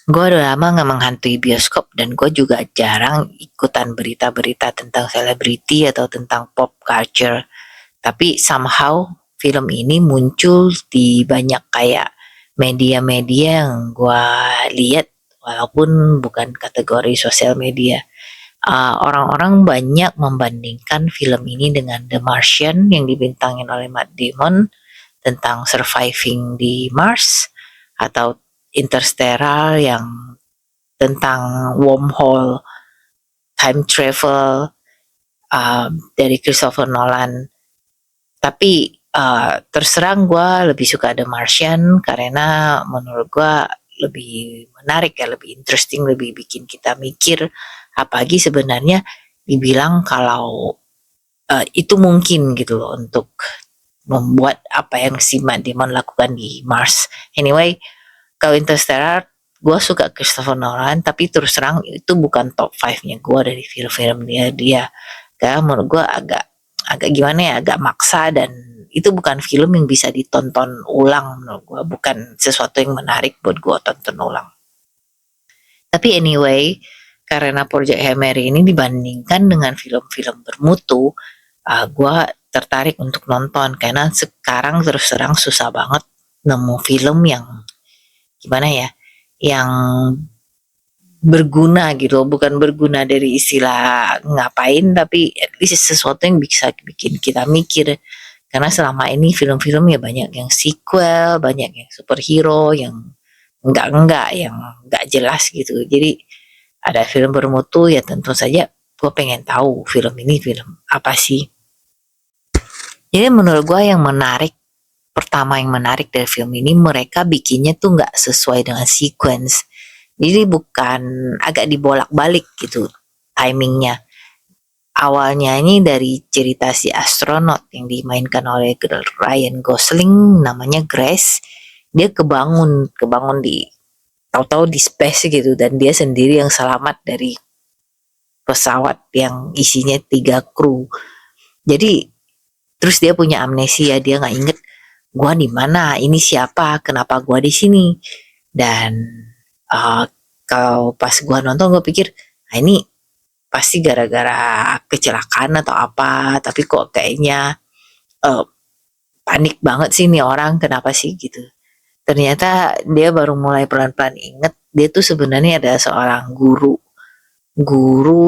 Gue udah lama nggak menghantui bioskop dan gue juga jarang ikutan berita-berita tentang selebriti atau tentang pop culture. Tapi somehow film ini muncul di banyak kayak media-media yang gue lihat walaupun bukan kategori sosial media. Orang-orang banyak membandingkan film ini dengan The Martian yang dibintangin oleh Matt Damon tentang surviving di Mars atau Interstellar yang tentang wormhole, time travel dari Christopher Nolan. Tapi terus terang gue lebih suka The Martian karena menurut gue lebih menarik ya, lebih interesting, lebih bikin kita mikir. Apalagi sebenarnya dibilang kalau itu mungkin gitu loh untuk membuat apa yang si Matt Damon lakukan di Mars. Anyway, kalau Interstellar gue suka Christopher Nolan tapi terus terang itu bukan top 5-nya gue dari film-film dia karena menurut gue agak agak gimana ya, agak maksa, dan itu bukan film yang bisa ditonton ulang. Menurut gue bukan sesuatu yang menarik buat gue tonton ulang. Tapi anyway, karena Project Hail Mary ini dibandingkan dengan film-film bermutu, gue tertarik untuk nonton karena sekarang terus terang susah banget nemu film yang gimana ya, yang berguna gitu, bukan berguna dari istilah ngapain, tapi at least sesuatu yang bisa bikin kita mikir. Karena selama ini film-film ya banyak yang sequel, banyak yang superhero, yang enggak, yang enggak jelas gitu. Jadi ada film bermutu ya tentu saja gue pengen tahu film ini film apa sih. Jadi menurut gue yang menarik, pertama yang menarik dari film ini, mereka bikinnya tuh nggak sesuai dengan sequence. Jadi bukan, agak dibolak-balik gitu timingnya. Awalnya ini dari cerita si astronot yang dimainkan oleh Ryan Gosling, namanya Grace. Dia kebangun di tahu-tahu di space gitu, dan dia sendiri yang selamat dari pesawat yang isinya 3 kru. Jadi terus dia punya amnesia, dia nggak inget gua di mana, ini siapa, kenapa gua di sini. Dan uh, kalau pas gua nonton gue pikir, nah ini pasti gara-gara kecelakaan atau apa, tapi kok kayaknya uh, panik banget sih nih orang, kenapa sih gitu. Ternyata dia baru mulai pelan-pelan inget dia tuh sebenarnya ada seorang guru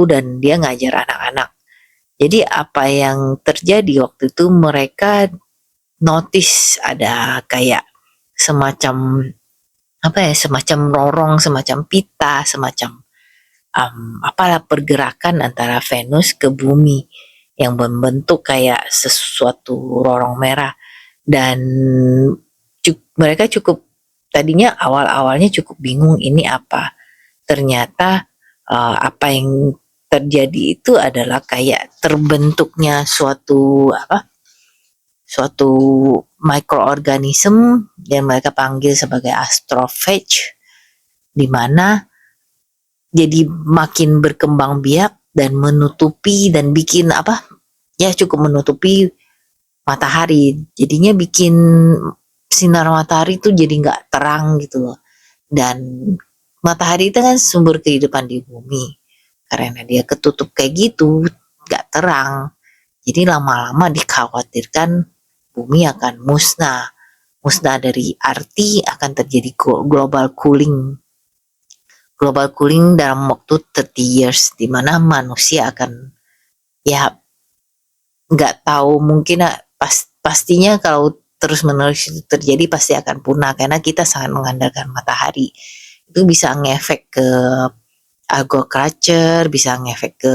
dan dia ngajar anak-anak. Jadi apa yang terjadi waktu itu, mereka notice ada kayak semacam apa ya, semacam lorong, semacam pita, semacam apalah pergerakan antara Venus ke bumi yang membentuk kayak sesuatu lorong merah. Dan mereka cukup, tadinya awal-awalnya cukup bingung ini apa. Ternyata apa yang terjadi itu adalah kayak terbentuknya suatu apa, suatu mikroorganisme yang mereka panggil sebagai astrophage, di mana jadi makin berkembang biak dan menutupi dan bikin apa ya, cukup menutupi matahari, jadinya bikin sinar matahari itu jadi nggak terang gitu loh. Dan matahari itu kan sumber kehidupan di bumi, karena dia ketutup kayak gitu nggak terang, jadi lama-lama dikhawatirkan bumi akan musnah. Musnah dari arti akan terjadi global cooling. Global cooling dalam waktu 30 years, di mana manusia akan ya nggak tahu, mungkin pastinya kalau terus menerus itu terjadi pasti akan punah karena kita sangat mengandalkan matahari. Itu bisa ngefek ke agriculture, bisa ngefek ke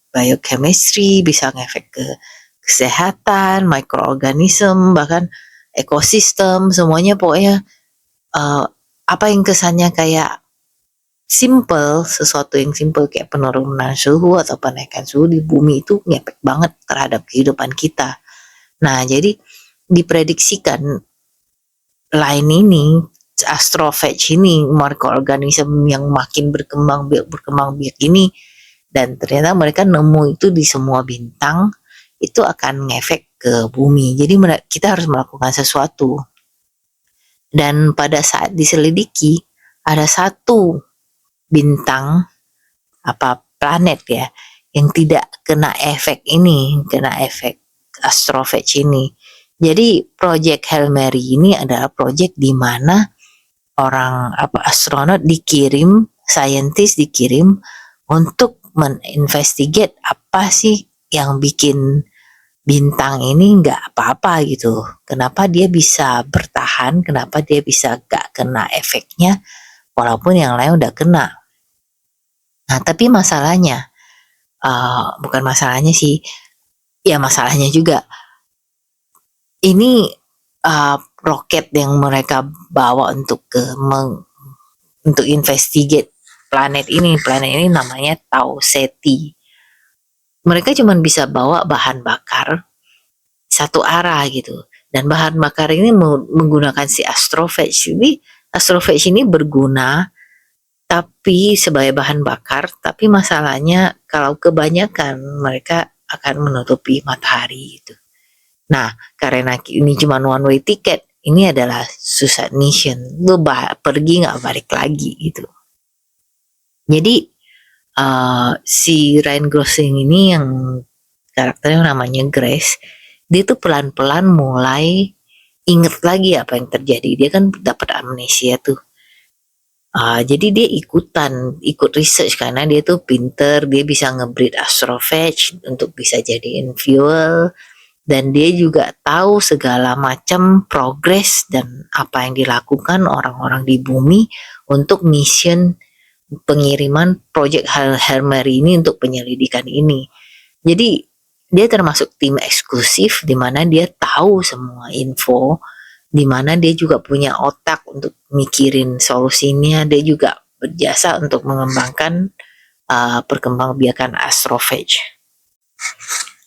biochemistry, bisa ngefek ke kesehatan, mikroorganisme, bahkan ekosistem, semuanya pokoknya uh, apa yang kesannya kayak simple, sesuatu yang simple kayak penurunan suhu atau penaikan suhu di bumi itu ngefek banget terhadap kehidupan kita. Nah, jadi diprediksikan lain ini, astrophage ini, mikroorganisme yang makin berkembang biak ini, dan ternyata mereka nemu itu di semua bintang, itu akan ngefek ke bumi. Jadi kita harus melakukan sesuatu. Dan pada saat diselidiki, ada satu bintang planet ya yang tidak kena efek astrophagy ini. Jadi project Hail Mary ini adalah project di mana orang astronot dikirim, saintis dikirim untuk meninvestigate apa sih yang bikin bintang ini nggak apa-apa gitu. Kenapa dia bisa bertahan, kenapa dia bisa nggak kena efeknya, walaupun yang lain udah kena. Nah, tapi masalahnya, bukan masalahnya sih, ya masalahnya juga, ini roket yang mereka bawa untuk untuk investigate planet ini namanya Tau Ceti. Mereka cuma bisa bawa bahan bakar satu arah gitu, dan bahan bakar ini menggunakan si astrophagy. Jadi astrophagy ini berguna tapi sebagai bahan bakar, tapi masalahnya kalau kebanyakan mereka akan menutupi matahari gitu. Nah, karena ini cuma one way ticket, ini adalah suicide mission. Lu pergi nggak balik lagi gitu. Jadi si Ryan Gosling ini yang karakternya namanya Grace, dia tuh pelan-pelan mulai inget lagi apa yang terjadi. Dia kan dapat amnesia tuh. Jadi dia ikut research karena dia tuh pinter, dia bisa nge-breed astrophagy untuk bisa jadiin fuel, dan dia juga tahu segala macam progres dan apa yang dilakukan orang-orang di bumi untuk mission pengiriman project Hail Mary ini untuk penyelidikan ini. Jadi dia termasuk tim eksklusif di mana dia tahu semua info, di mana dia juga punya otak untuk mikirin solusinya. Dia juga berjasa untuk mengembangkan perkembangbiakan astrophagy.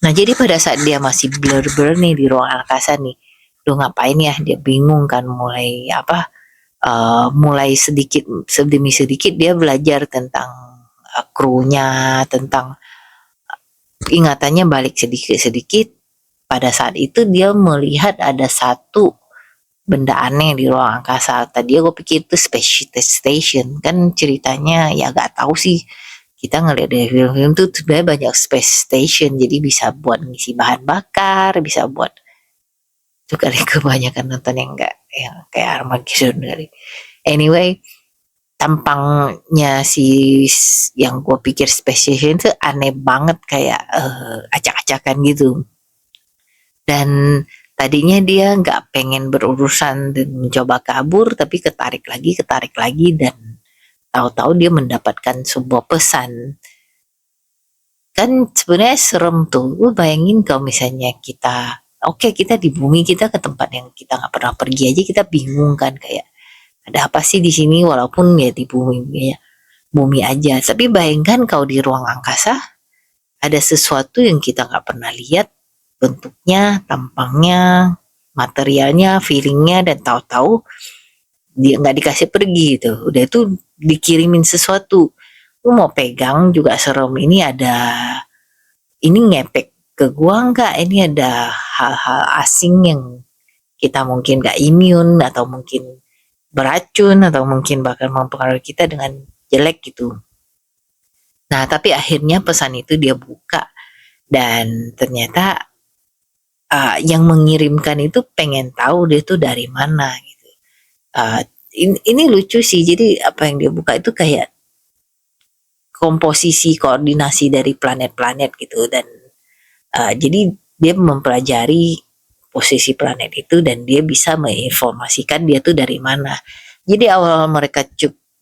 Nah, jadi pada saat dia masih blur nih di ruang angkasa nih, lu ngapain ya? Dia bingung kan, mulai sedikit demi sedikit dia belajar tentang krunya, tentang ingatannya balik sedikit-sedikit. Pada saat itu dia melihat ada satu benda aneh di ruang angkasa. Tadi gue pikir itu space station, kan ceritanya ya gak tahu sih. Kita ngeliat dari film-film tuh sebenarnya banyak space station, jadi bisa buat ngisi bahan bakar, bisa buat itu kali kebanyakan nonton yang kayak Armageddon kali. Anyway, tampangnya si yang gue pikir space station itu aneh banget, kayak acak-acakan gitu. Dan tadinya dia nggak pengen berurusan dan mencoba kabur, tapi ketarik lagi, dan tahu-tahu dia mendapatkan sebuah pesan. Kan sebenarnya serem tuh. Lu bayangin kalau misalnya kita di bumi, kita ke tempat yang kita nggak pernah pergi aja, kita bingung kan, kayak ada apa sih di sini, walaupun ya di bumi aja. Tapi bayangkan kalau di ruang angkasa ada sesuatu yang kita nggak pernah lihat, bentuknya, tampangnya, materialnya, feelingnya, dan tahu-tahu dia nggak dikasih pergi gitu. Udah itu dikirimin sesuatu, lu mau pegang juga serem. Ini ngepek ke gua nggak? Ini ada hal-hal asing yang kita mungkin nggak imun, atau mungkin beracun, atau mungkin bahkan mempengaruhi kita dengan jelek gitu. Nah, tapi akhirnya pesan itu dia buka, dan ternyata yang mengirimkan itu pengen tahu dia tuh dari mana gitu. Ini lucu sih. Jadi apa yang dia buka itu kayak komposisi koordinasi dari planet-planet gitu, dan jadi dia mempelajari posisi planet itu, dan dia bisa menginformasikan dia tuh dari mana. Jadi awal mereka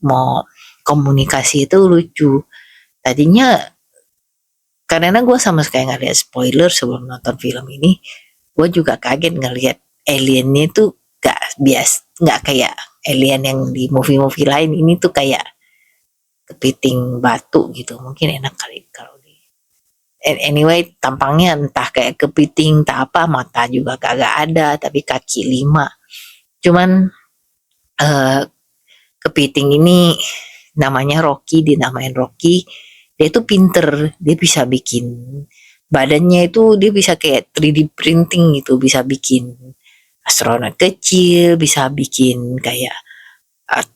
mau komunikasi itu lucu. Tadinya karena gue sama sekali nggak lihat spoiler sebelum nonton film ini, gue juga kaget ngelihat aliennya tuh nggak kayak alien yang di movie-movie lain. Ini tuh kayak kepiting batu gitu, mungkin enak kali kalau di anyway, tampangnya entah kayak kepiting, tak apa, mata juga kagak ada, tapi kaki 5. Cuman kepiting ini namanya Rocky, dinamain Rocky. Dia tuh pinter, dia bisa bikin badannya itu, dia bisa kayak 3D printing gitu, bisa bikin astronot kecil, bisa bikin kayak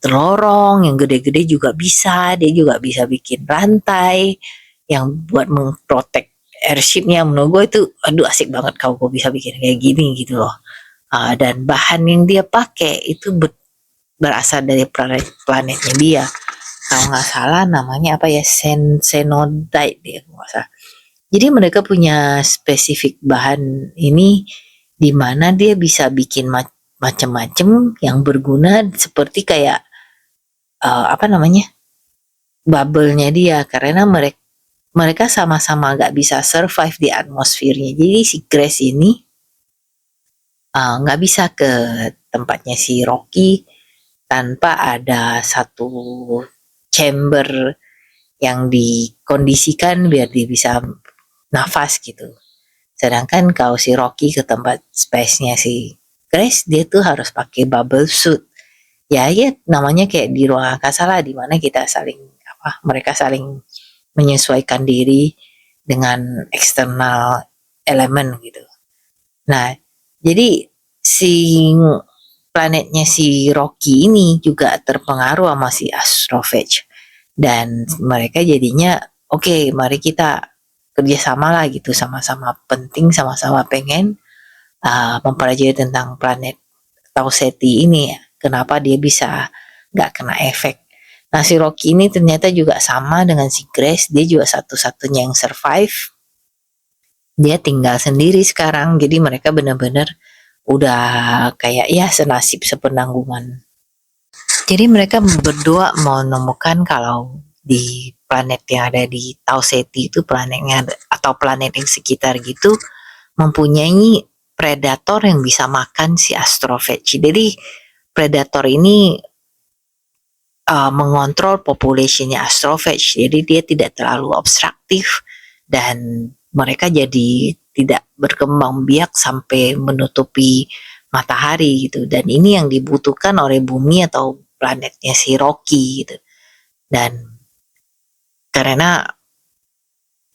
lorong yang gede-gede juga bisa. Dia juga bisa bikin rantai yang buat mengprotek airshipnya. Menurut gue itu aduh asik banget kalau gue bisa bikin kayak gini gitu loh. Dan bahan yang dia pakai itu berasal dari planetnya dia. Kalau nggak salah namanya apa ya, Senodite dia nggak salah. Jadi mereka punya spesifik bahan ini di mana dia bisa bikin macam-macam yang berguna seperti kayak apa namanya, bubble-nya dia, karena mereka sama-sama nggak bisa survive di atmosfernya. Jadi si Grace ini nggak bisa ke tempatnya si Rocky tanpa ada satu chamber yang dikondisikan biar dia bisa nafas gitu. Sedangkan kalau si Rocky ke tempat space-nya si Grace, dia tuh harus pakai bubble suit. Ya namanya kayak di ruang angkasa lah, di mana kita saling mereka saling menyesuaikan diri dengan eksternal elemen gitu. Nah, jadi si planetnya si Rocky ini juga terpengaruh sama si Astrophage. Dan mereka jadinya oke, mari kita kerjasama lah gitu, sama-sama penting, sama-sama pengen mempelajari tentang planet Tau Ceti ini ya, kenapa dia bisa nggak kena efek. Nah si Rocky ini ternyata juga sama dengan si Grace, dia juga satu-satunya yang survive. Dia tinggal sendiri sekarang, jadi mereka benar-benar udah kayak ya senasib sepenanggungan. Jadi mereka berdua mau menemukan kalau di planet yang ada di Tau Ceti itu planetnya atau planet yang sekitar gitu mempunyai predator yang bisa makan si Astrophage. Jadi predator ini mengontrol populasinya Astrophage. Jadi dia tidak terlalu obstruktif dan mereka jadi tidak berkembang biak sampai menutupi matahari gitu. Dan ini yang dibutuhkan oleh bumi atau planetnya si Rocky gitu. Dan karena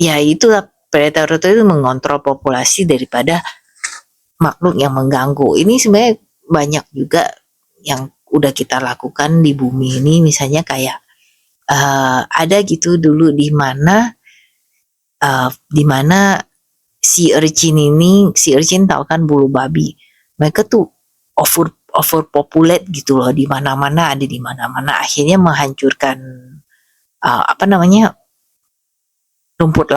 ya itulah predator itu mengontrol populasi daripada makhluk yang mengganggu. Ini sebenarnya banyak juga yang udah kita lakukan di bumi ini, misalnya kayak ada gitu dulu di mana si urchin tahu kan bulu babi, mereka tuh overpopulate gitu loh, di mana-mana ada, di mana-mana akhirnya menghancurkan apa namanya, rumput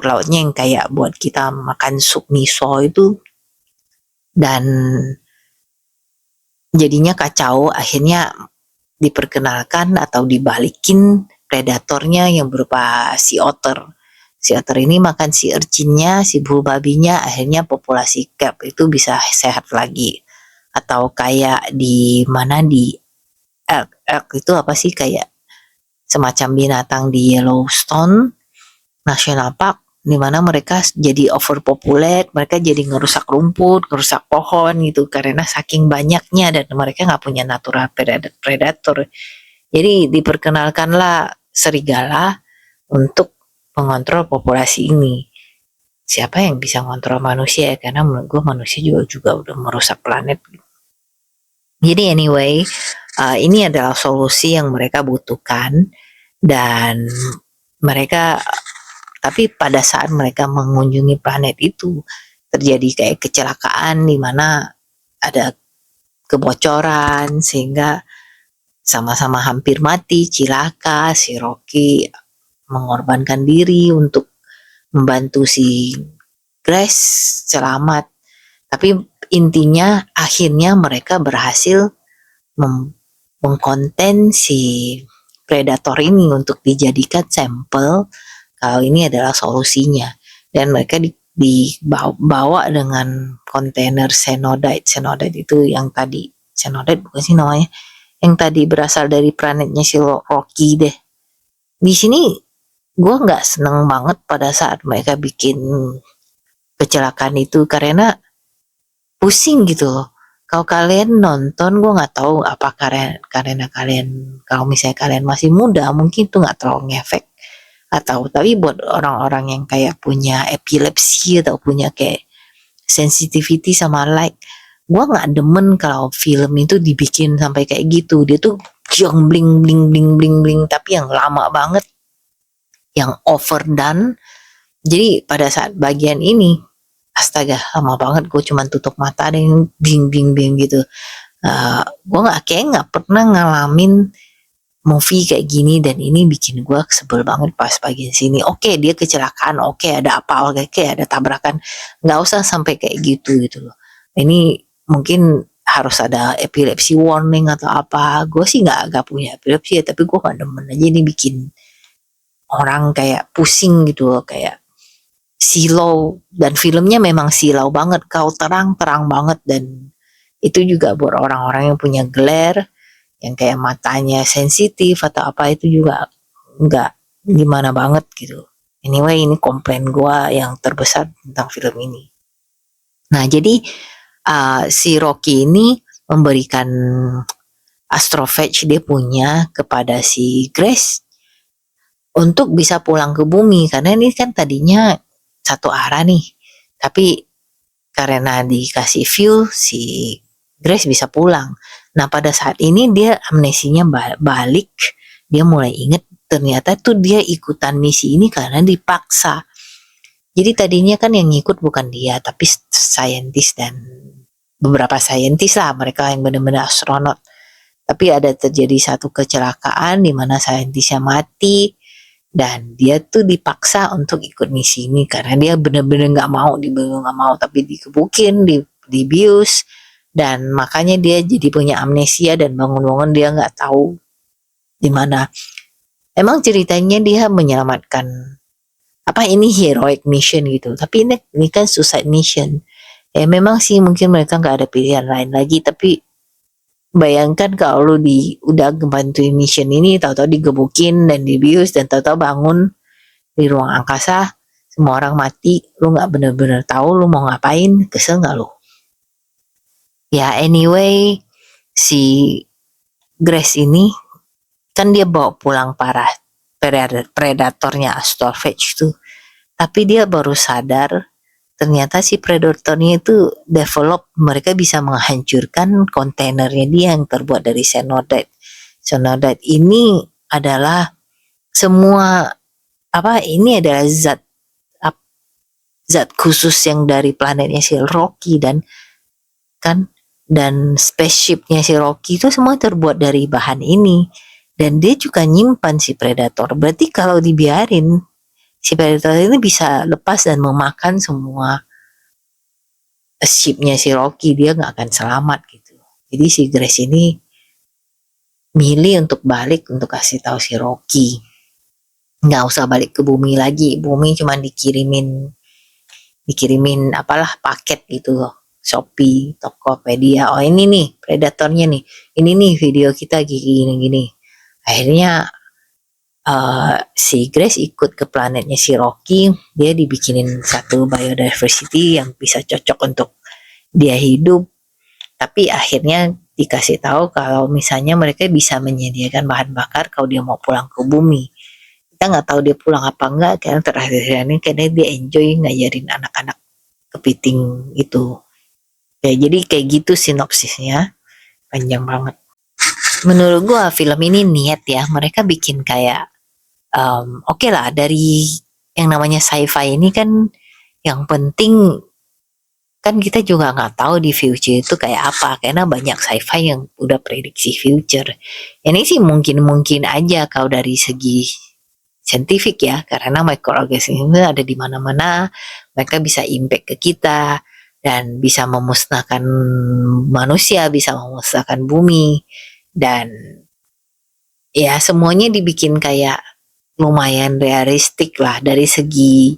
lautnya yang kayak buat kita makan sup miso itu, dan jadinya kacau. Akhirnya diperkenalkan atau dibalikin predatornya yang berupa si otter. Si otter ini makan si urchinnya, si bulu babinya, akhirnya populasi carp itu bisa sehat lagi. Atau kayak di mana di elk itu apa sih, kayak semacam binatang di Yellowstone National Park, di mana mereka jadi overpopulate, mereka jadi ngerusak rumput, ngerusak pohon gitu karena saking banyaknya dan mereka nggak punya natural predator. Jadi diperkenalkanlah serigala untuk mengontrol populasi ini. Siapa yang bisa mengontrol manusia ya? Karena menurut gue manusia juga udah merusak planet. Jadi anyway, ini adalah solusi yang mereka butuhkan, dan mereka, tapi pada saat mereka mengunjungi planet itu terjadi kayak kecelakaan di mana ada kebocoran sehingga sama-sama hampir mati, cilaka. Si Rocky mengorbankan diri untuk membantu si Grace selamat. Tapi intinya akhirnya mereka berhasil mengkonten si predator ini untuk dijadikan sampel kalau ini adalah solusinya, dan mereka dibawa dengan kontainer Senodite itu yang tadi, Senodite bukan sih namanya, yang tadi berasal dari planetnya si Rocky deh. Di sini gue nggak seneng banget pada saat mereka bikin kecelakaan itu karena pusing gitu loh. Kalau kalian nonton, gue nggak tahu apa karena kalian, kalau misalnya kalian masih muda mungkin tuh nggak terlalu ngefek, atau tapi buat orang-orang yang kayak punya epilepsi atau punya kayak sensitivity sama light, Gue nggak demen kalau film itu dibikin sampai kayak gitu. Dia tuh yang bling bling bling bling bling, tapi yang lama banget, yang overdone. Jadi pada saat bagian ini, astaga lama banget, gue cuman tutup mata dan bing bing bing gitu. Gue nggak pernah ngalamin movie kayak gini, dan ini bikin gue sebel banget pas bagian sini. Oke, dia kecelakaan, oke ada apa, oke ada tabrakan, nggak usah sampai kayak gitu gitu loh. Ini mungkin harus ada epilepsi warning atau apa. Gue sih nggak punya epilepsi ya, tapi gue nggak demen aja ini bikin orang kayak pusing gitu loh, kayak silau. Dan filmnya memang silau banget, kau terang banget, dan itu juga buat orang-orang yang punya glare, yang kayak matanya sensitif atau apa, itu juga nggak gimana banget gitu. Anyway, ini komplain gue yang terbesar tentang film ini. Nah, jadi si Rocky ini memberikan astrophage dia punya kepada si Grace untuk bisa pulang ke bumi, karena ini kan tadinya satu arah nih, tapi karena dikasih fuel si Grace bisa pulang. Nah pada saat ini dia amnesinya balik, dia mulai inget ternyata tuh dia ikutan misi ini karena dipaksa. Jadi tadinya kan yang ngikut bukan dia, tapi saintis dan beberapa saintis lah, mereka yang benar-benar astronot. Tapi ada terjadi satu kecelakaan di mana saintisnya mati, dan dia tuh dipaksa untuk ikut misi ini karena dia bener-bener nggak mau, tapi dikebukin, dibius, dan makanya dia jadi punya amnesia, dan bangun-bangun dia nggak tahu di mana. Emang ceritanya dia menyelamatkan, apa ini heroic mission gitu, tapi ini kan suicide mission. Ya memang sih mungkin mereka nggak ada pilihan lain lagi, tapi bayangkan kalau lu udah ngebantuin mission ini, tahu-tahu digebukin dan dibius, dan tahu-tahu bangun di ruang angkasa semua orang mati, lu nggak bener-bener tahu lu mau ngapain, kesel nggak lu? Ya anyway, si Grace ini kan dia bawa pulang para predatornya Astrophage tuh, tapi dia baru sadar ternyata si predatornya itu develop, mereka bisa menghancurkan kontainernya dia yang terbuat dari cyanide. Cyanide ini adalah semua ini adalah zat khusus yang dari planetnya si Rocky, dan spaceshipnya si Rocky itu semua terbuat dari bahan ini, dan dia juga nyimpan si predator. Berarti kalau dibiarin, si predator ini bisa lepas dan memakan semua shipnya si Rocky, dia nggak akan selamat gitu. Jadi si Grace ini milih untuk balik untuk kasih tahu si Rocky, nggak usah balik ke bumi lagi. Bumi cuma dikirimin apalah paket gitu loh, Shopee, Tokopedia. Oh ini nih predatornya nih, ini nih video kita gini. Akhirnya si Grace ikut ke planetnya si Rocky, dia dibikinin satu biodiversity yang bisa cocok untuk dia hidup. Tapi akhirnya dikasih tahu kalau misalnya mereka bisa menyediakan bahan bakar kalau dia mau pulang ke bumi. Kita nggak tahu dia pulang apa enggak, karena terakhir ini kayaknya dia enjoy ngajarin anak-anak kepiting itu. Ya jadi kayak gitu sinopsisnya, panjang banget. Menurut gua film ini niat ya, mereka bikin kayak oke lah, dari yang namanya sci-fi ini kan yang penting kan kita juga nggak tahu di future itu kayak apa, karena banyak sci-fi yang udah prediksi future. Ini sih mungkin aja kalau dari segi saintifik ya, karena microorganisme ada di mana-mana, mereka bisa impact ke kita dan bisa memusnahkan manusia, bisa memusnahkan bumi, dan ya semuanya dibikin kayak lumayan realistik lah dari segi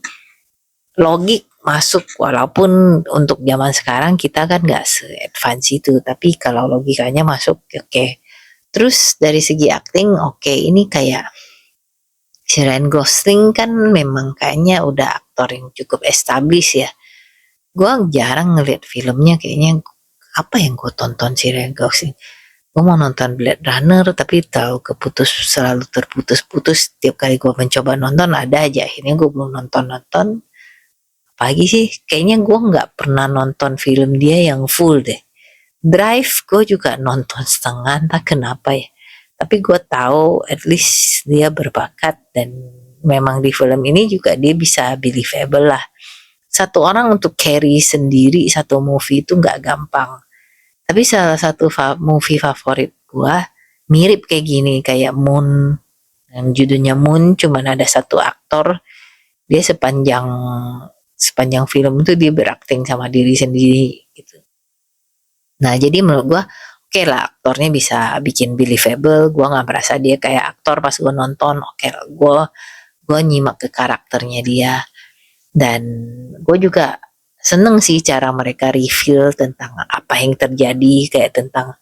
logik masuk, walaupun untuk zaman sekarang kita kan nggak se-advance itu, tapi kalau logikanya masuk oke. Terus dari segi acting oke, ini kayak si Ryan Gosling kan memang kayaknya udah aktor yang cukup established ya. Gue jarang ngeliat filmnya, kayaknya apa yang gue tonton si Ryan Gosling. Gue mau nonton Blade Runner tapi tahu selalu terputus-putus. Tiap kali gue mencoba nonton ada aja, akhirnya gue belum nonton. Apalagi sih, kayaknya gue nggak pernah nonton film dia yang full deh. Drive gue juga nonton setengah, entah kenapa ya. Tapi gue tahu at least dia berbakat dan memang di film ini juga dia bisa believable lah. Satu orang untuk carry sendiri satu movie itu nggak gampang. Tapi salah satu movie favorit gue mirip kayak gini, kayak Moon, yang judulnya Moon, cuman ada satu aktor, dia sepanjang sepanjang film itu dia berakting sama diri sendiri gitu. Nah jadi menurut gue oke lah, aktornya bisa bikin believable, gue nggak merasa dia kayak aktor pas gue nonton. Oke lah, gue nyimak ke karakternya dia. Dan gue juga seneng sih cara mereka reveal tentang apa yang terjadi, kayak tentang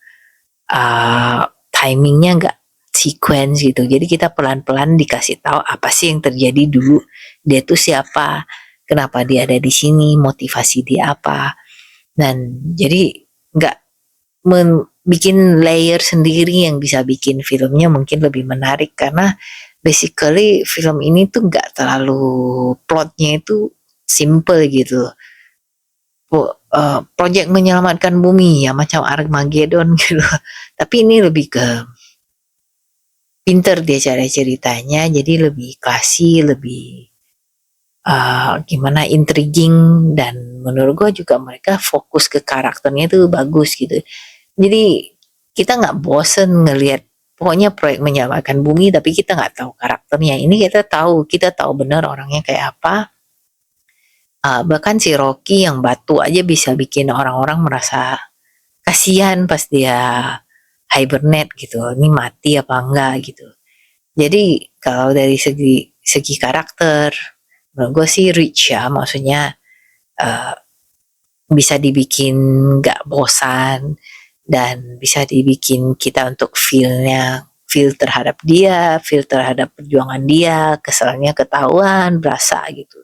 timingnya nggak sequence gitu. Jadi kita pelan-pelan dikasih tahu apa sih yang terjadi dulu, dia tuh siapa, kenapa dia ada di sini, motivasi dia apa. Dan jadi nggak bikin layer sendiri yang bisa bikin filmnya mungkin lebih menarik, karena basically film ini tuh nggak terlalu, plotnya itu simple gitu. Project menyelamatkan bumi ya macam Armageddon gitu. Tapi ini lebih ke pinter dia cara ceritanya, jadi lebih klasi, lebih gimana, intriguing. Dan menurut gue juga mereka fokus ke karakternya itu bagus gitu. Jadi kita nggak bosen ngelihat pokoknya proyek menyelamatkan bumi tapi kita nggak tahu karakternya. Ini kita tahu bener orangnya kayak apa. Bahkan si Rocky yang batu aja bisa bikin orang-orang merasa kasihan pas dia hibernate gitu, ini mati apa enggak gitu. Jadi kalau dari segi segi karakter menurut gue sih rich ya, maksudnya uh, bisa dibikin nggak bosan dan bisa dibikin kita untuk feel terhadap dia, feel terhadap perjuangan dia, keselnya ketahuan, berasa gitu.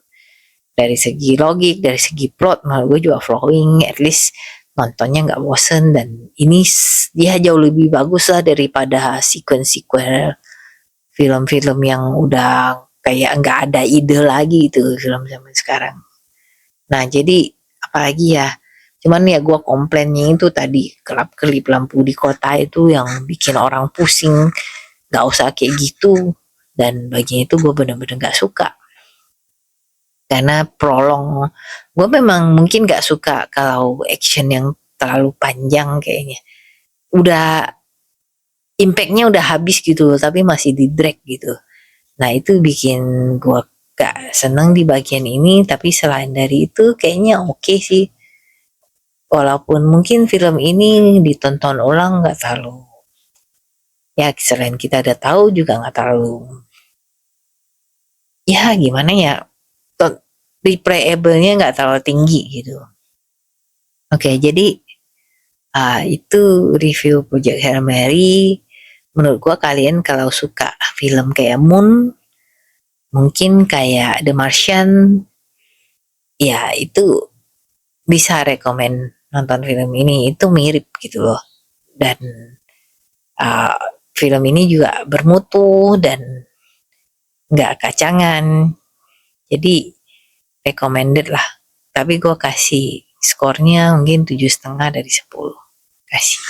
Dari segi logik, dari segi plot, menurut gue juga flowing, at least nontonnya nggak bosen. Dan ini dia jauh lebih bagus lah daripada sequel-sequel film-film yang udah kayak nggak ada ide lagi itu film zaman sekarang. Nah jadi apalagi ya, cuman ya gue komplainnya itu tadi kelap-kelip lampu di kota itu yang bikin orang pusing, nggak usah kayak gitu. Dan bagian itu gue bener-bener nggak suka karena prolong. Gue memang mungkin gak suka kalau action yang terlalu panjang kayaknya. Udah impactnya udah habis gitu tapi masih di drag gitu. Nah itu bikin gue gak seneng di bagian ini. Tapi selain dari itu kayaknya oke sih. Walaupun mungkin film ini ditonton ulang gak terlalu, ya selain kita udah tahu juga gak terlalu, ya gimana ya, replayable-nya gak terlalu tinggi gitu. Oke, jadi itu review Project Hail Mary. Menurut gua kalian kalau suka film kayak Moon, mungkin kayak The Martian, ya itu bisa rekomen nonton film ini. Itu mirip gitu loh. Dan uh, film ini juga bermutu dan nggak kacangan. Jadi recommended lah. Tapi gue kasih skornya mungkin 7,5 dari 10. Kasih.